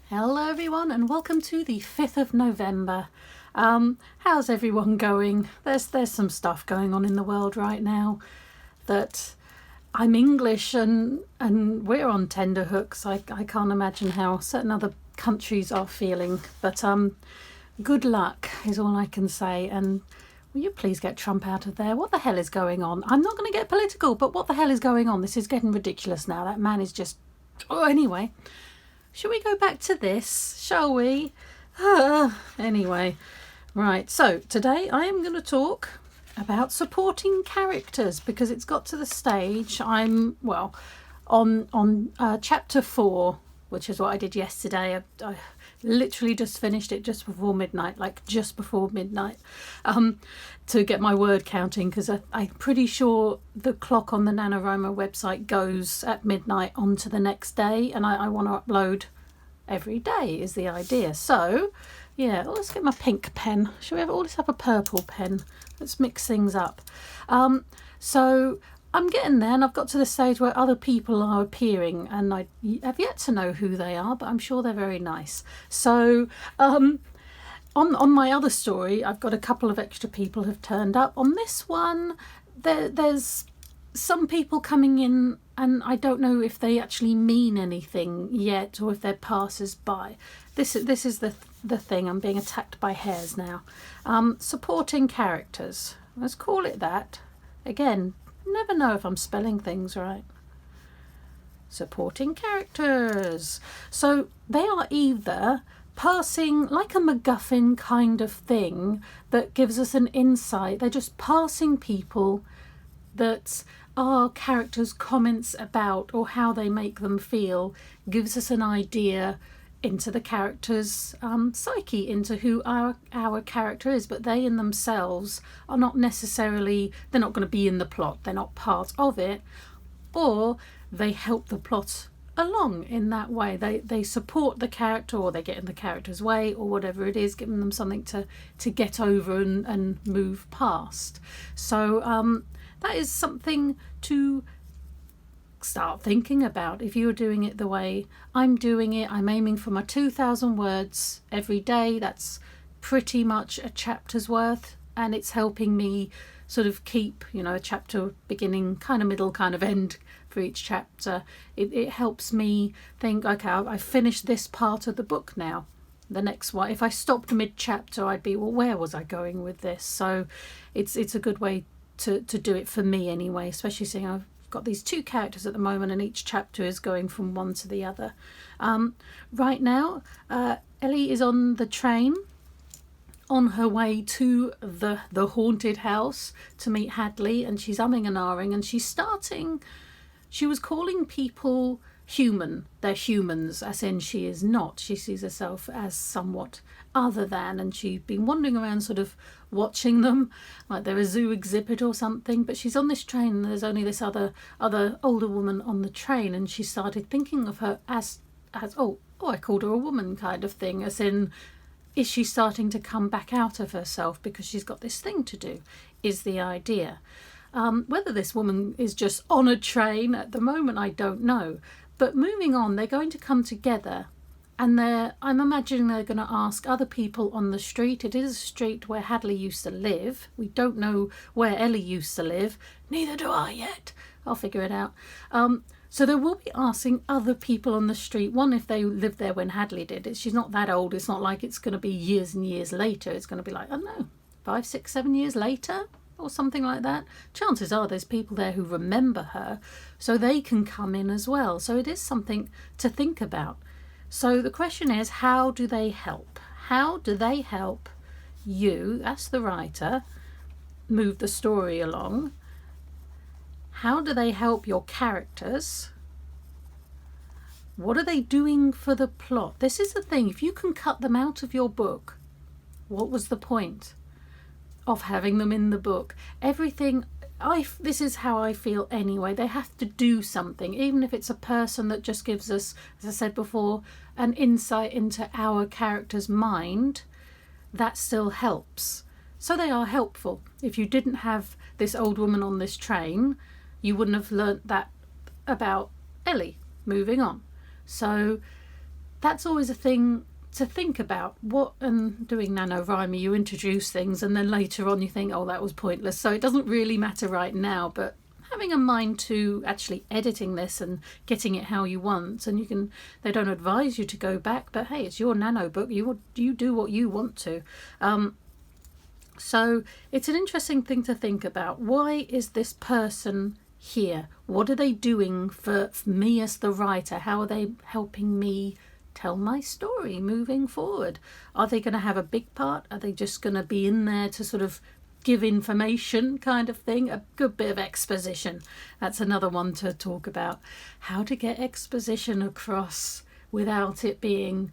Hello everyone and welcome to the 5th of November. How's everyone going? There's some stuff going on in the world right now that I'm English and we're on tenterhooks. I can't imagine how certain other countries are feeling, but good luck is all I can say. And will you please get Trump out of there? What the hell is going on? I'm not going to get political, but what the hell is going on? This is getting ridiculous now. That man is just... anyway. Shall we go back to this, shall we? Anyway, right, so today I am going to talk about supporting characters because it's got to the stage I'm, on chapter 4, which is what I did yesterday. I literally just finished it just before midnight, to get my word counting, because I'm pretty sure the clock on the NaNoWriMo website goes at midnight on to the next day, and I want to upload every day is the idea. So yeah, let's get my pink pen. Shall we have let's have a purple pen? Let's mix things up. So I'm getting there, and I've got to the stage where other people are appearing, and I have yet to know who they are, but I'm sure they're very nice. So on my other story, I've got a couple of extra people have turned up. On this one, there's some people coming in, and I don't know if they actually mean anything yet, or if they're passers-by. This is the thing. I'm being attacked by hares now. Supporting characters. Let's call it that. Again, never know if I'm spelling things right. Supporting characters. So they are either passing, like a MacGuffin kind of thing that gives us an insight. They're just passing people that our characters' comments about or how they make them feel gives us an idea into the character's psyche, into who our character is. But they in themselves are not necessarily, they're not going to be in the plot, they're not part of it, or they help the plot along in that way. They support the character, or they get in the character's way, or whatever it is, giving them something to get over and move past. So that is something to start thinking about. If you're doing it the way I'm doing it, I'm aiming for my 2,000 words every day. That's pretty much a chapter's worth, and it's helping me sort of keep, a chapter beginning, kind of middle, kind of end for each chapter. It helps me think, okay, I've finished this part of the book now. The next one, if I stopped mid-chapter, I'd be, well, where was I going with this? So it's a good way to do it for me anyway, especially seeing I've got these two characters at the moment and each chapter is going from one to the other. Right now, Ellie is on the train on her way to the haunted house to meet Hadley, and she's umming and ahhing, and she was calling people human. They're humans, as in she is not. She sees herself as somewhat other than, and she'd been wandering around sort of watching them like they're a zoo exhibit or something. But she's on this train and there's only this other older woman on the train, and she started thinking of her as oh I called her a woman kind of thing, as in, is she starting to come back out of herself because she's got this thing to do, is the idea. Whether this woman is just on a train at the moment, I don't know. But moving on, they're going to come together, and I'm imagining they're going to ask other people on the street. It is a street where Hadley used to live. We don't know where Ellie used to live. Neither do I yet. I'll figure it out. So they will be asking other people on the street, one, if they lived there when Hadley did it. She's not that old. It's not like it's going to be years and years later. It's going to be like, I don't know, 5, 6, 7 years later, or something like that. Chances are there's people there who remember her, so they can come in as well. So it is something to think about. So the question is, how do they help? How do they help you, as the writer, move the story along? How do they help your characters? What are they doing for the plot? This is the thing. If you can cut them out of your book, what was the point of having them in the book? Everything, this is how I feel anyway. They have to do something, even if it's a person that just gives us, as I said before, an insight into our character's mind. That still helps. So they are helpful. If you didn't have this old woman on this train, you wouldn't have learnt that about Ellie. Moving on. So that's always a thing to think about. And doing NaNoWriMo, you introduce things and then later on you think, oh, that was pointless. So it doesn't really matter right now, but having a mind to actually editing this and getting it how you want, and they don't advise you to go back, but hey, it's your nano book, you do what you want to. So it's an interesting thing to think about. Why is this person here? What are they doing for me as the writer? How are they helping me tell my story moving forward? Are they going to have a big part? Are they just going to be in there to sort of give information kind of thing? A good bit of exposition. That's another one to talk about. How to get exposition across without it being...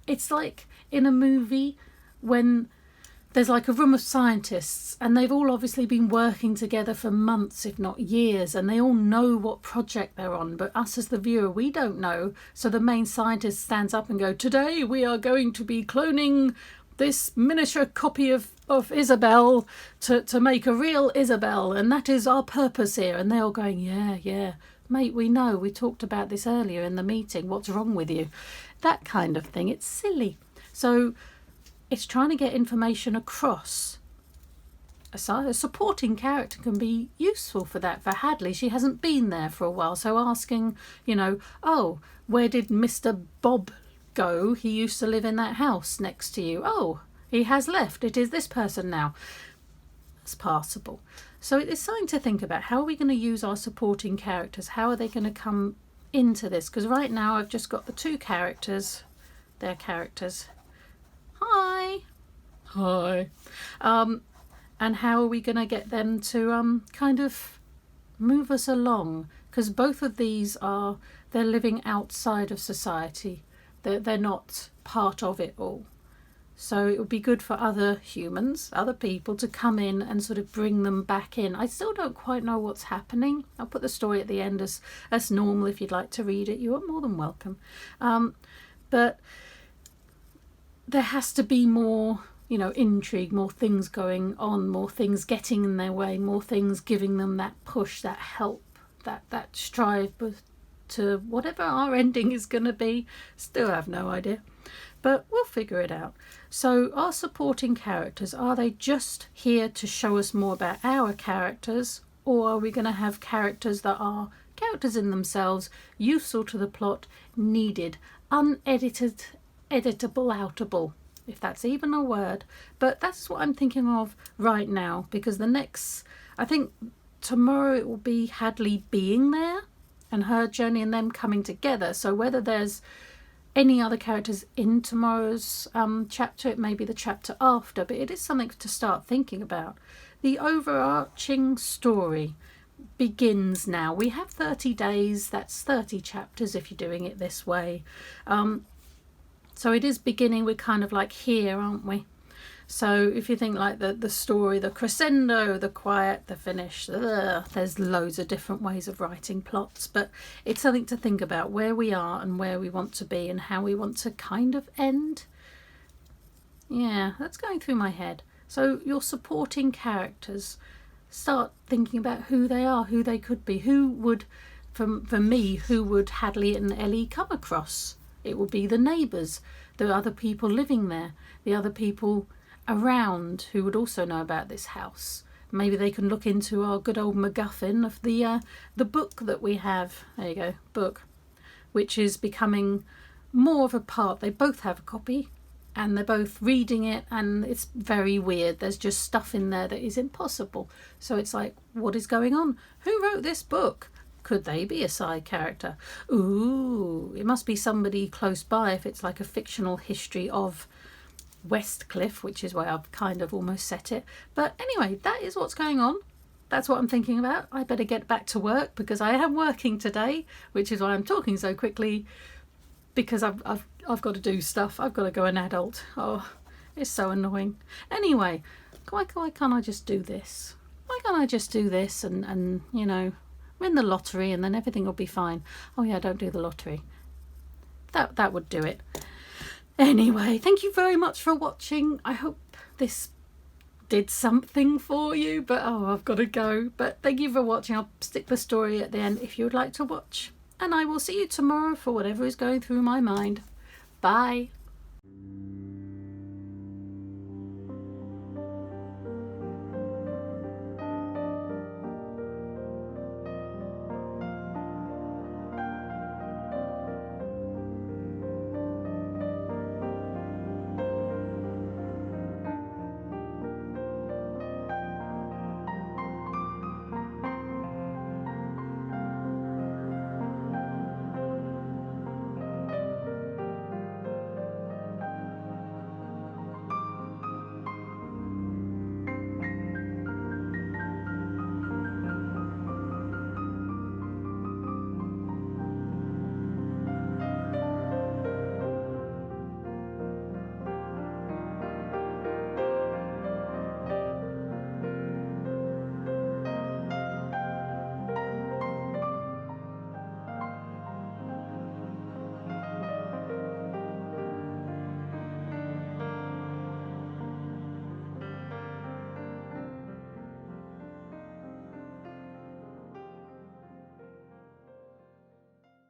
It's like in a movie when there's like a room of scientists and they've all obviously been working together for months, if not years, and they all know what project they're on, but us as the viewer, we don't know. So the main scientist stands up and goes, today we are going to be cloning this miniature copy of Isabel to make a real Isabel, and that is our purpose here. And they're all going, yeah, mate, we know, we talked about this earlier in the meeting, what's wrong with you? That kind of thing. It's silly. So it's trying to get information across. A supporting character can be useful for that. For Hadley, she hasn't been there for a while, so asking, oh, where did Mr. Bob go? He used to live in that house next to you. Oh, he has left. It is this person now. That's passable. So it's something to think about. How are we going to use our supporting characters? How are they going to come into this? Because right now I've just got the two characters. They're characters. Hi. And how are we going to get them to kind of move us along? Because both of these they're living outside of society. They're not part of it all. So it would be good for other humans, other people, to come in and sort of bring them back in. I still don't quite know what's happening. I'll put the story at the end as normal. If you'd like to read it, you are more than welcome. But there has to be more, intrigue, more things going on, more things getting in their way, more things giving them that push, that help, that strive to whatever our ending is going to be. Still have no idea, but we'll figure it out. So our supporting characters, are they just here to show us more about our characters, or are we going to have characters that are characters in themselves, useful to the plot, needed, unedited, editable, outable, if that's even a word? But that's what I'm thinking of right now, because I think tomorrow it will be Hadley being there and her journey and them coming together. So whether there's any other characters in tomorrow's chapter, it may be the chapter after, but it is something to start thinking about. The overarching story begins now. We have 30 days, that's 30 chapters if you're doing it this way. So it is beginning, we're kind of like here, aren't we? So if you think like the story, the crescendo, the quiet, the finish, there's loads of different ways of writing plots, but it's something to think about, where we are and where we want to be and how we want to kind of end. Yeah, that's going through my head. So your supporting characters, start thinking about who they are, who they could be. Who would, for me, who would Hadley and Ellie come across? It would be the neighbours, the other people living there, the other people around who would also know about this house. Maybe they can look into our good old MacGuffin of the book that we have. There you go, book, which is becoming more of a part. They both have a copy and they're both reading it, and it's very weird. There's just stuff in there that is impossible. So it's like, what is going on? Who wrote this book? Could they be a side character? Ooh, it must be somebody close by if it's like a fictional history of Westcliff, which is where I've kind of almost set it. But anyway, that is what's going on. That's what I'm thinking about. I better get back to work because I am working today, which is why I'm talking so quickly, because I've got to do stuff. I've got to go an adult. Oh, it's so annoying. Anyway, why can't I just do this? Why can't I just do this and win the lottery and then everything will be fine? Oh yeah, don't do the lottery. That would do it. Anyway, thank you very much for watching. I hope this did something for you, but I've got to go. But thank you for watching. I'll stick the story at the end if you would like to watch. and I will see you tomorrow for whatever is going through my mind. Bye.